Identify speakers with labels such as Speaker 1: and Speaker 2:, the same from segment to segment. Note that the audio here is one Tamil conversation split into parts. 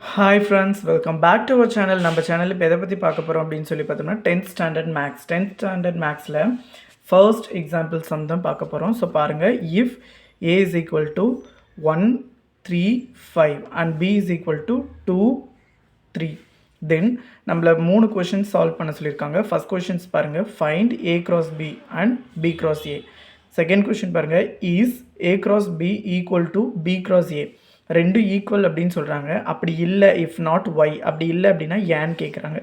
Speaker 1: Hi friends, welcome back to our channel. நம்ம சேனல் இப்போ எதை பற்றி பார்க்க போகிறோம் அப்படின்னு சொல்லி பார்த்தோம்னா 10th ஸ்டாண்டர்ட் மேக்ஸ். 10th ஸ்டாண்டர்ட் மேக்ஸில் ஃபர்ஸ்ட் எக்ஸாம்பிள் சம் தான் பார்க்க போகிறோம். ஸோ பாருங்கள், if A is equal to 1 3 5 and B is equal to 2 3, then நம்மள 3 கொஷின்ஸ் சால்வ் பண்ண சொல்லியிருக்காங்க. ஃபர்ஸ்ட் கொஷின்ஸ் பாருங்கள், find A cross B and B cross A. Second question பாருங்கள், is A cross B equal to B cross A. ரெண்டும் ஈக்குவல் அப்படின்னு சொல்கிறாங்க. அப்படி இல்லை, இஃப் நாட் ஒய், அப்படி இல்லை அப்படின்னா ஏன்னு கேட்குறாங்க.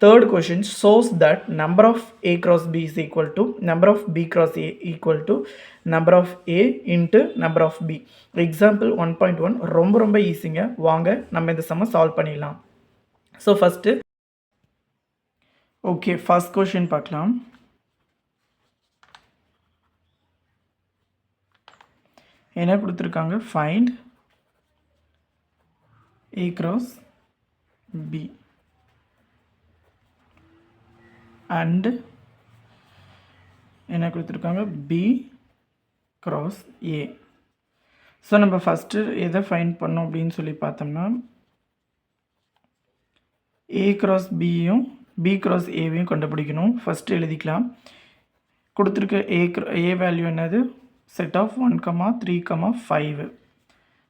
Speaker 1: Third question, shows that number of A cross B is equal to number of B cross A equal to number of A into number of B. Example 1.1 ரொம்ப ஈஸிங்க. வாங்க நம்ம இந்த சம்மை சால்வ் பண்ணிடலாம். So first okay, first question பார்க்கலாம். என்ன கொடுத்துருக்காங்க? Find A cross B and என்ன கொடுத்துருக்காங்க? B cross A. ஸோ நம்ம ஃபஸ்ட்டு எதை ஃபைண்ட் பண்ணோம் அப்படின்னு சொல்லி பார்த்தோம்னா, A cross Bயும் B cross Aவையும் கண்டுபிடிக்கணும். ஃபஸ்ட்டு எழுதிக்கலாம். கொடுத்துருக்க A வேல்யூ என்னது? Set of 1, 3, 5.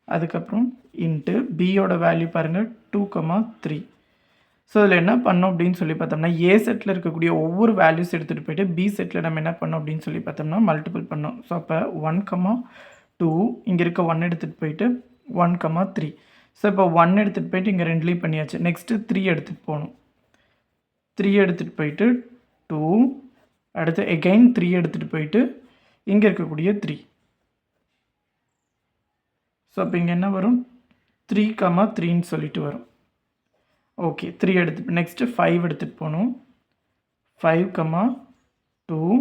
Speaker 1: அதுக்கப்புறம் இன்ட்டு பியோட வேல்யூ பாருங்கள் 2, 3. ஸோ இதில் என்ன பண்ணோம் அப்படின்னு சொல்லி பார்த்தோம்னா, ஏ செட்டில் இருக்கக்கூடிய ஒவ்வொரு வேல்யூஸ் எடுத்துகிட்டு போய்ட்டு பி செட்டில் நம்ம என்ன பண்ணோம் அப்படின்னு சொல்லி பார்த்தோம்னா மல்டிபிள் பண்ணோம். ஸோ அப்போ 1, 2, இங்கே இருக்க 1 எடுத்துகிட்டு போயிட்டு 1, 3. ஸோ இப்போ 1 எடுத்துகிட்டு போயிட்டு இங்கே ரெண்டுலேயும் பண்ணியாச்சு. நெக்ஸ்ட்டு 3 எடுத்துகிட்டு போகணும். 3 எடுத்துகிட்டு போயிட்டு 2, அடுத்து எகைன் 3 எடுத்துகிட்டு போயிட்டு இங்கே இருக்கக்கூடிய 3. ஸோ அப்போ இங்கே என்ன வரும்? 3, 3ன்னு சொல்லிட்டு வரும். ஓகே, 3 எடுத்து நெக்ஸ்ட்டு 5 எடுத்துகிட்டு போகணும். 5, 2,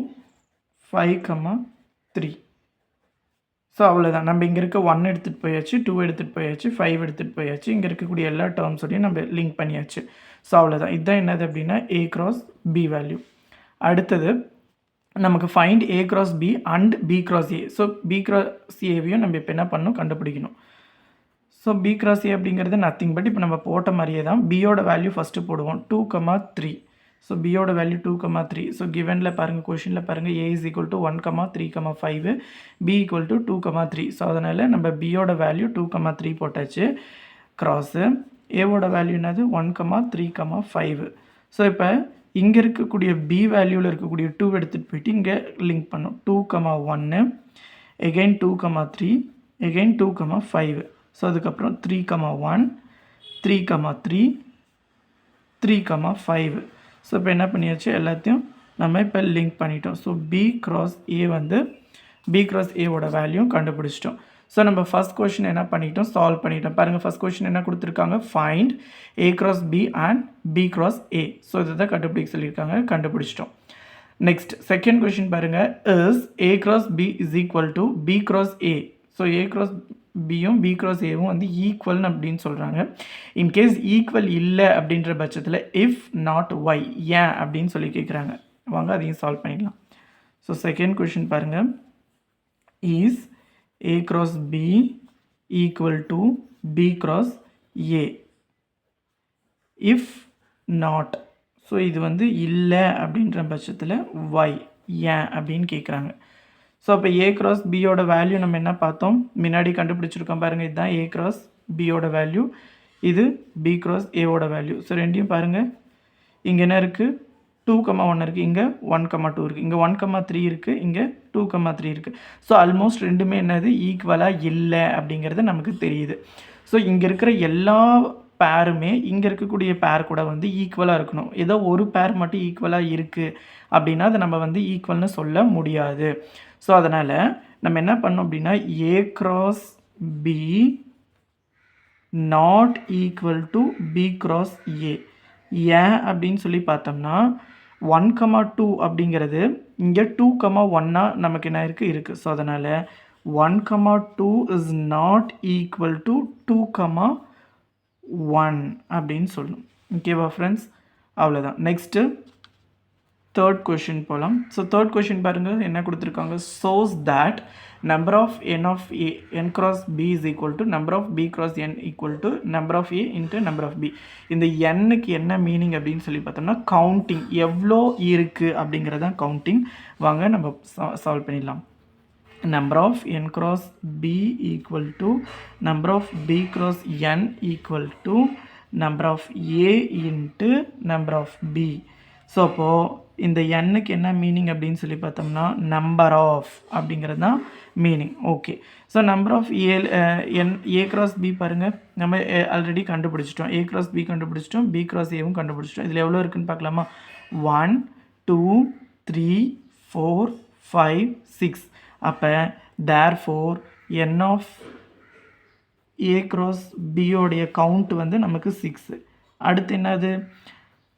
Speaker 1: 5, 3. ஸோ அவ்வளோதான். நம்ம இங்கே இருக்க 1 எடுத்துகிட்டு போயாச்சு, 2 எடுத்துகிட்டு போயாச்சு, 5 எடுத்துகிட்டு போயாச்சு. இங்கே இருக்கக்கூடிய எல்லா டேர்ம்ஸோடையும் நம்ம லிங்க் பண்ணியாச்சு. ஸோ அவ்வளோதான். இதுதான் என்னது அப்படின்னா ஏ கிராஸ் பி வேல்யூ. அடுத்தது நமக்கு find A cross B and B cross A. So B cross ஏவையும் நம்ம இப்போ என்ன பண்ணணும்? கண்டுபிடிக்கணும். ஸோ பி கிராஸ் ஏ அப்படிங்கிறது நத்திங் பட் இப்போ நம்ம போட்ட மாதிரியே தான். பியோட வேல்யூ ஃபஸ்ட்டு போடுவோம் 2, 3. ஸோ பியோட வேல்யூ 2, 3. ஸோ கிவனில் பாருங்கள், கொஷினில் பாருங்கள், A is equal to 1, 3, 5, B equal to 2, 3. So அதனால் நம்ம பியோட வேல்யூ 2, 3 போட்டாச்சு. கிராஸு ஏவோட வேல்யூ என்னது? 1, 3, 5. ஸோ இப்போ இங்கே இருக்கக்கூடிய பி வேல்யூவில் இருக்கக்கூடிய 2 எடுத்துகிட்டு போயிட்டு இங்கே லிங்க் பண்ணோம். 2, 1, எகெயின் 2, 3, எகெயின் 2, 5. ஸோ அதுக்கப்புறம் 3, 1, 3, 3, 3, 5. ஸோ இப்போ என்ன பண்ணியாச்சு? எல்லாத்தையும் நம்ம இப்போ லிங்க் பண்ணிட்டோம். ஸோ பி கிராஸ் ஏ வந்து பி கிராஸ் ஏவோட வேல்யூ கண்டுபிடிச்சிட்டோம். ஸோ நம்ம ஃபஸ்ட் கொஷின் என்ன பண்ணிட்டோம்? சால்வ் பண்ணிட்டோம். பாருங்கள், ஃபஸ்ட் கொஷின் என்ன கொடுத்துருக்காங்க? Find A cross B and B cross A. So இதை தான் கண்டுபிடிக்க சொல்லியிருக்காங்க, கண்டுபிடிச்சிட்டோம். நெக்ஸ்ட் செகண்ட் கொஷின் பாருங்கள், is A cross B is equal to B cross A. So A cross பியும் பி கிராஸ் ஏவும் வந்து ஈக்குவல்னு அப்படின்னு சொல்கிறாங்க. இன்கேஸ் ஈக்குவல் இல்லை அப்படின்ற பட்சத்தில் இஃப் நாட் ஒய், ஏன் அப்படின்னு சொல்லி கேட்குறாங்க. வாங்க அதையும் சால்வ் பண்ணிடலாம். ஸோ செகண்ட் கொஷின் பாருங்கள், is A cross B equal to B cross A. If not, so இது வந்து இல்லை அப்படின்ற பட்சத்தில் y, ஏன் அப்படின்னு கேட்குறாங்க. ஸோ அப்போ A cross Bயோட வேல்யூ நம்ம என்ன பார்த்தோம்? முன்னாடி கண்டுபிடிச்சிருக்கோம் பாருங்கள். இதுதான் A cross Bயோட வேல்யூ, இது B cross Aவோட வேல்யூ. ஸோ ரெண்டையும் பாருங்கள், இங்கே என்ன இருக்குது? 2, 1 இருக்குது, இங்கே 1, 2 இருக்குது, இங்கே 1, 3 இருக்குது, இங்கே 2, 3 இருக்குது. ஸோ ஆல்மோஸ்ட் ரெண்டுமே என்னது? ஈக்குவலாக இல்லை அப்படிங்கிறது நமக்கு தெரியுது. ஸோ இங்கே இருக்கிற எல்லா பேருமே இங்கே இருக்கக்கூடிய பேர் கூட வந்து ஈக்குவலாக இருக்கணும். ஏதோ ஒரு பேர் மட்டும் ஈக்குவலாக இருக்குது அப்படின்னா அதை நம்ம வந்து ஈக்குவல்னு சொல்ல முடியாது. ஸோ அதனால் நம்ம என்ன பண்ணோம் அப்படின்னா, A cross B not equal to B cross A. ஏன் அப்படின்னு சொல்லி பார்த்தோம்னா 1, 2 அப்படிங்கிறது இங்கே 2, 1 நமக்கு என்ன இருக்குது. ஸோ அதனால் 1, 2 இஸ் நாட் ஈக்குவல் டு 2, 1 அப்படின்னு சொல்லணும். ஓகேவா ஃப்ரெண்ட்ஸ்? அவ்வளோதான். நெக்ஸ்ட்டு தேர்ட் கொஷின் போகலாம். ஸோ தேர்ட் கொஷின் பாருங்கள் என்ன கொடுத்துருக்காங்க. Shows that number of n of a n cross b is equal to number of b cross n equal to number of a into number of b. இந்த nக்கு என்ன மீனிங் அப்படின்னு சொல்லி பார்த்தோம்னா கவுண்டிங், எவ்வளோ இருக்குது அப்படிங்கிறதான் கவுண்டிங். வாங்க நம்ம சால்வ் பண்ணிடலாம். number of n cross b equal to number of b cross n equal to number of a into number of b. So அப்போது இந்த எண்ணுக்கு என்ன மீனிங் அப்படின்னு சொல்லி பார்த்தோம்னா நம்பர் ஆஃப் அப்படிங்கிறது தான் meaning. Okay, so number of A cross B பாருங்கள், நம்ம ஆல்ரெடி கண்டுபிடிச்சிட்டோம். ஏ கிராஸ் பி கண்டுபிடிச்சிட்டோம், பி கிராஸ் ஏவும் கண்டுபிடிச்சிட்டோம். இதில் எவ்வளோ இருக்குதுன்னு பார்க்கலாமா. 1 2 3 4 5 6. அப்போ therefore n of A cross பியோடைய கவுண்ட் வந்து நமக்கு 6. அடுத்து என்னது,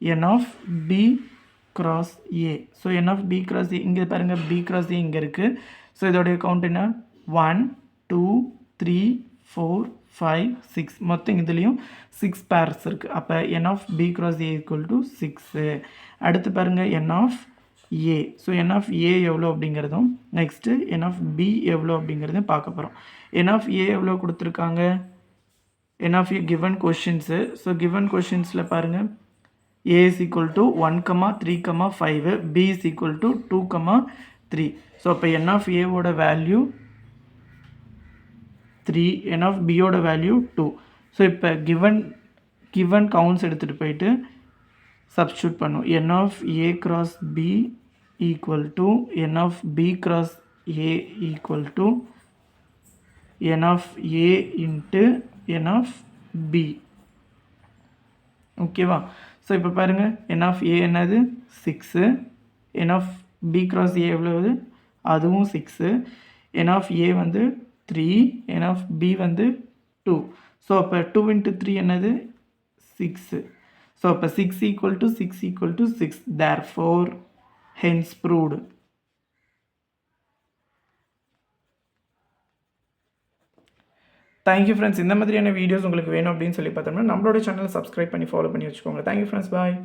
Speaker 1: n of B cross A. So n of B cross A இங்கே பாருங்கள், பி கிராஸ் ஏ இங்கே இருக்குது. ஸோ இதோடைய கவுண்ட் என்ன, 1 2 3 4 5 6. மொத்தம் இதுலேயும் 6 பேர்ஸ் இருக்குது. அப்போ n of B cross A equal to 6. அடுத்து பாருங்கள் n of A. So n of A எவ்வளோ அப்படிங்கிறதும், நெக்ஸ்ட்டு n ஆஃப் பி எவ்வளோ அப்படிங்கிறதையும் பார்க்க போகிறோம். n ஆஃப் ஏ எவ்வளோ கொடுத்துருக்காங்க, n of A given questions. So given கொஷின்ஸில் பாருங்கள், a is equal to 1, 3, 5, b is equal to 2, 3. So அப்போ n ஆஃப் a ஓட வேல்யூ 3, n ஆஃப் b ஓட வேல்யூ 2. ஸோ இப்போ கிவன் கவுண்ட்ஸ் எடுத்துகிட்டு போயிட்டு சப்ஸ்டியூட் பண்ணும். n of a cross b equal to n of b cross a equal to n of a into n of b. ஓகேவா. ஸோ இப்போ பாருங்கள், n ஆஃப் ஏ என்னது 6, n of B cross A எவ்வளவு, அதுவும் 6, n ஆஃப் ஏ வந்து 3, n ஆஃப் பி வந்து 2. ஸோ அப்போ 2 into 3 என்னது 6. ஸோ அப்போ 6 equal to 6 equal to 6. therefore hence proved. Thank you friends. இந்த மாதிரியான வீடியோஸ் உங்களுக்கு வேணும் அப்படின்னு சொல்லி பார்த்தோம்னா நம்மளோட சேனல் சப்ஸ்கிரைப் பண்ணி ஃபாலோ பண்ணி வச்சுக்கோங்க. தேங்க்யூ ஃப்ரெண்ட்ஸ், பாய்.